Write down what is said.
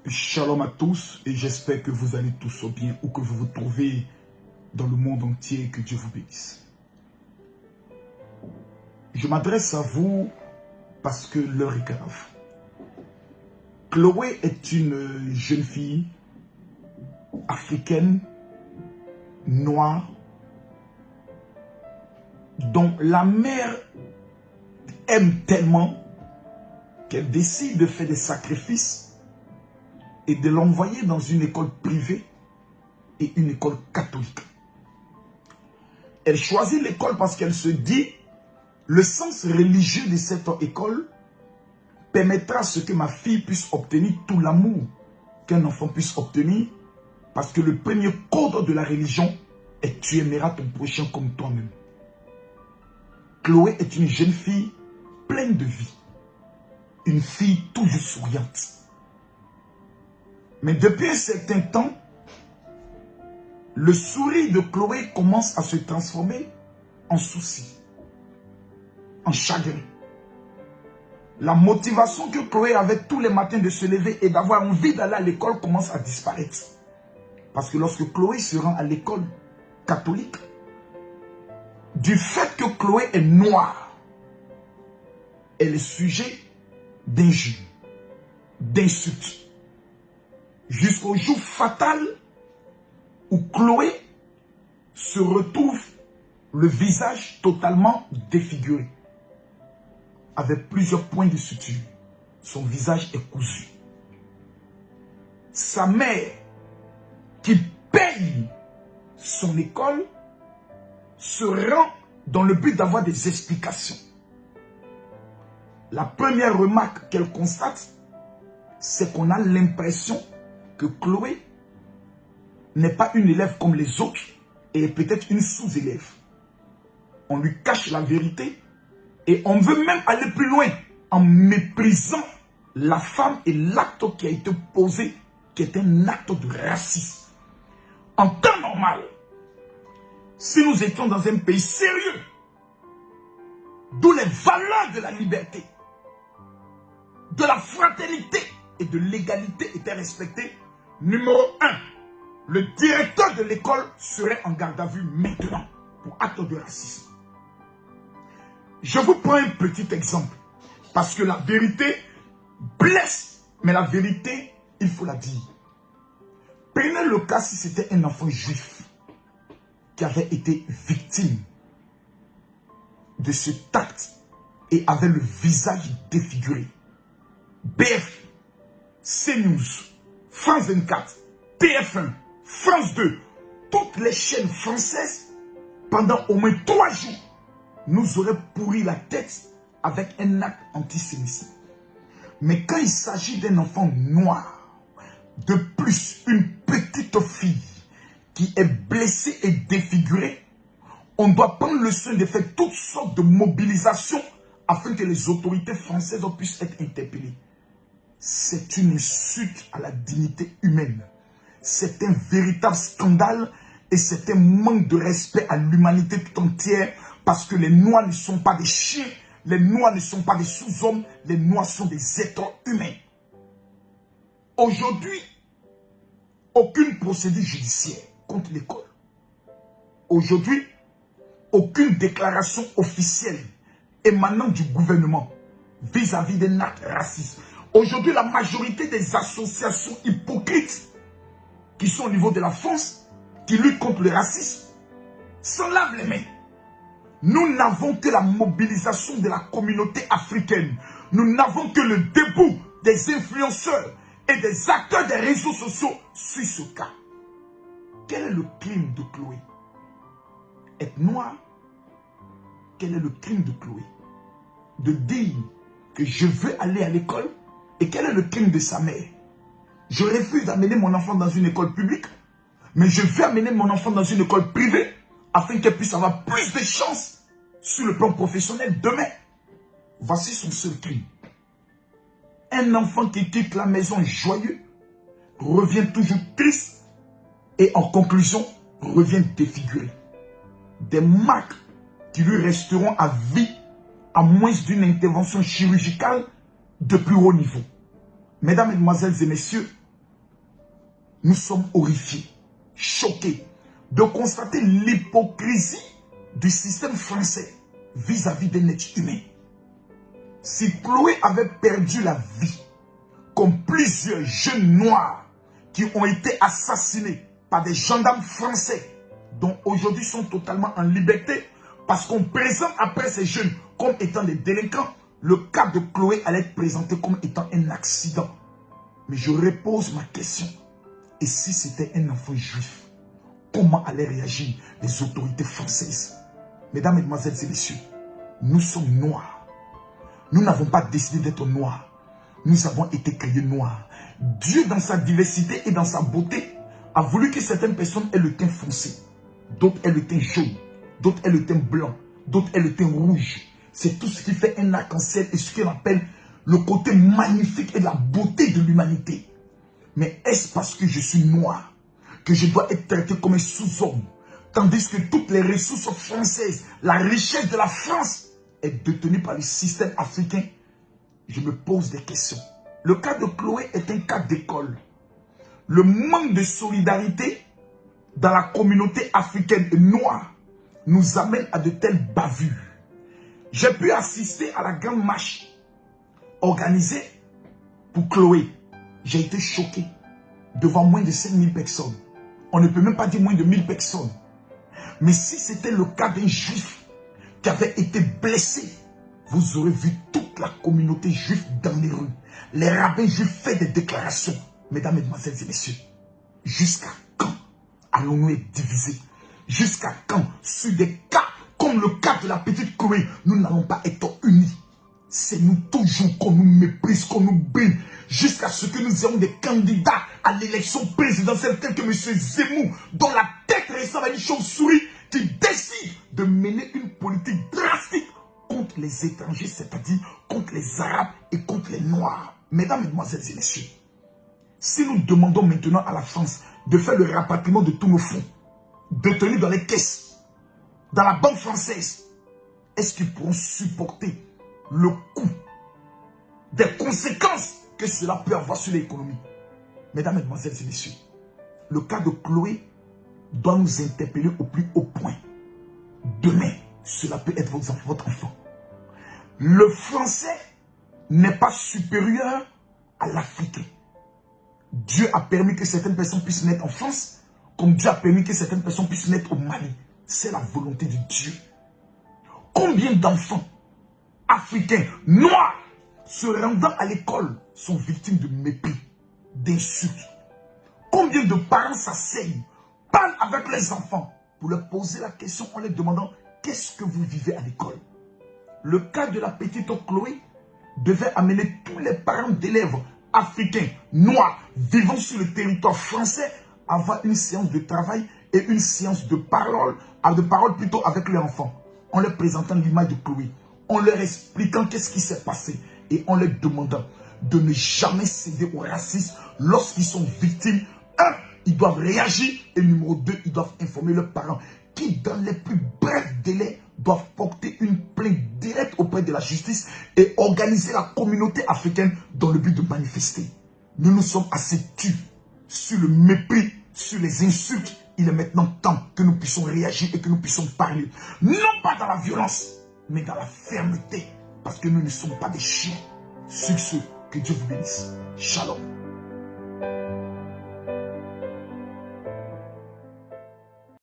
Shalom à tous et j'espère que vous allez tous au bien ou que vous vous trouvez dans le monde entier, que Dieu vous bénisse. Je m'adresse à vous parce que l'heure est grave. Chloé est une jeune fille africaine, noire, dont la mère aime tellement qu'elle décide de faire des sacrifices et de l'envoyer dans une école privée et une école catholique. Elle choisit l'école parce qu'elle se dit le sens religieux de cette école permettra à ce que ma fille puisse obtenir tout l'amour qu'un enfant puisse obtenir, parce que le premier code de la religion est tu aimeras ton prochain comme toi-même. Chloé est une jeune fille pleine de vie, une fille toujours souriante. Mais depuis un certain temps, le sourire de Chloé commence à se transformer en souci, en chagrin. La motivation que Chloé avait tous les matins de se lever et d'avoir envie d'aller à l'école commence à disparaître. Parce que lorsque Chloé se rend à l'école catholique, du fait que Chloé est noire, elle est sujet d'injures, d'insultes. Jusqu'au jour fatal où Chloé se retrouve le visage totalement défiguré, avec plusieurs points de suture. Son visage est cousu. Sa mère, qui paye son école, se rend dans le but d'avoir des explications. La première remarque qu'elle constate, c'est qu'on a l'impression que Chloé n'est pas une élève comme les autres et est peut-être une sous-élève. On lui cache la vérité et on veut même aller plus loin en méprisant la femme et l'acte qui a été posé, qui est un acte de racisme. En temps normal, si nous étions dans un pays sérieux, d'où les valeurs de la liberté, de la fraternité et de l'égalité étaient respectées, numéro 1, le directeur de l'école serait en garde à vue maintenant pour acte de racisme. Je vous prends un petit exemple parce que la vérité blesse, mais la vérité, il faut la dire. Prenez le cas si c'était un enfant juif qui avait été victime de cet acte et avait le visage défiguré. BF, CNews, France 24, TF1, France 2, toutes les chaînes françaises, pendant au moins 3 jours, nous auraient pourri la tête avec un acte antisémite. Mais quand il s'agit d'un enfant noir, de plus une petite fille qui est blessée et défigurée, on doit prendre le soin de faire toutes sortes de mobilisations afin que les autorités françaises puissent être interpellées. C'est une insulte à la dignité humaine. C'est un véritable scandale et c'est un manque de respect à l'humanité tout entière, parce que les Noirs ne sont pas des chiens, les Noirs ne sont pas des sous-hommes, les Noirs sont des êtres humains. Aujourd'hui, aucune procédure judiciaire contre l'école. Aujourd'hui, aucune déclaration officielle émanant du gouvernement vis-à-vis d'un acte raciste. Aujourd'hui, la majorité des associations hypocrites qui sont au niveau de la France, qui luttent contre le racisme, s'en lavent les mains. Nous n'avons que la mobilisation de la communauté africaine. Nous n'avons que le debout des influenceurs et des acteurs des réseaux sociaux sur ce cas. Quel est le crime de Chloé? Être noire? Quel est le crime de Chloé? De dire que je veux aller à l'école? Et quel est le crime de sa mère? Je refuse d'amener mon enfant dans une école publique, mais je veux amener mon enfant dans une école privée afin qu'elle puisse avoir plus de chances sur le plan professionnel demain. Voici son seul crime. Un enfant qui quitte la maison joyeux revient toujours triste et en conclusion revient défiguré. Des marques qui lui resteront à vie à moins d'une intervention chirurgicale de plus haut niveau. Mesdames, Mesdemoiselles et Messieurs, Nous sommes horrifiés, choqués de constater l'hypocrisie du système français vis-à-vis d'un être humain. Si Chloé avait perdu la vie, comme plusieurs jeunes noirs qui ont été assassinés par des gendarmes français, dont aujourd'hui sont totalement en liberté, parce qu'on présente après ces jeunes comme étant des délinquants, le cas de Chloé allait être présenté comme étant un accident. Mais je repose ma question. Et si c'était un enfant juif, comment allaient réagir les autorités françaises? Mesdames, Mesdemoiselles et Messieurs, nous sommes noirs. Nous n'avons pas décidé d'être noirs. Nous avons été créés noirs. Dieu, dans sa diversité et dans sa beauté, a voulu que certaines personnes aient le teint foncé, d'autres aient le teint jaune, d'autres aient le teint blanc, d'autres aient le teint rouge. C'est tout ce qui fait un arc-en-ciel et ce qu'on appelle le côté magnifique et la beauté de l'humanité. Mais est-ce parce que je suis noir que je dois être traité comme un sous-homme, tandis que toutes les ressources françaises, la richesse de la France est détenue par le système africain? Je me pose des questions. Le cas de Chloé est un cas d'école. Le manque de solidarité dans la communauté africaine noire nous amène à de telles bavures. J'ai pu assister à la grande marche organisée pour Chloé. J'ai été choqué devant moins de 5000 personnes. On ne peut même pas dire moins de 1000 personnes. Mais si c'était le cas d'un juif qui avait été blessé, vous aurez vu toute la communauté juive dans les rues. Les rabbins juifs font des déclarations. Mesdames, Mesdemoiselles et Messieurs, jusqu'à quand allons-nous être divisés? Jusqu'à quand, sur des cas comme le cas de la petite Chloé, nous n'allons pas être unis? C'est nous toujours qu'on nous méprise, qu'on nous brille, jusqu'à ce que nous ayons des candidats à l'élection présidentielle tels que M. Zemmour, dont la tête ressemble à une chauve-souris, qui décide de mener une politique drastique contre les étrangers, c'est-à-dire contre les Arabes et contre les Noirs. Mesdames, Mesdemoiselles et Messieurs, si nous demandons maintenant à la France de faire le rapatriement de tous nos fonds détenus dans les caisses, dans la banque française, est-ce qu'ils pourront supporter le coût des conséquences que cela peut avoir sur l'économie? Mesdames, Mesdemoiselles et Messieurs, le cas de Chloé doit nous interpeller au plus haut point. Demain, cela peut être votre enfant. Le français n'est pas supérieur à l'Africain. Dieu a permis que certaines personnes puissent naître en France, comme Dieu a permis que certaines personnes puissent naître au Mali. C'est la volonté de Dieu. Combien d'enfants africains, noirs, se rendant à l'école, sont victimes de mépris, d'insultes? Combien de parents s'asseyent, parlent avec les enfants pour leur poser la question en leur demandant qu'est-ce que vous vivez à l'école? Le cas de la petite Chloé devait amener tous les parents d'élèves africains, noirs, vivant sur le territoire français à avoir une séance de travail et une séance de parole plutôt avec leurs enfants, en leur présentant l'image de Chloé, en leur expliquant qu'est-ce qui s'est passé et en leur demandant de ne jamais céder au racisme lorsqu'ils sont victimes. 1, ils doivent réagir et numéro 2, ils doivent informer leurs parents qui, dans les plus brefs délais, doivent porter une plainte directe auprès de la justice et organiser la communauté africaine dans le but de manifester. Nous nous sommes assez tus sur le mépris, sur les insultes. Il est maintenant temps que nous puissions réagir et que nous puissions parler. Non pas dans la violence, mais dans la fermeté. Parce que nous ne sommes pas des chiens. Sur ce, que Dieu vous bénisse. Shalom.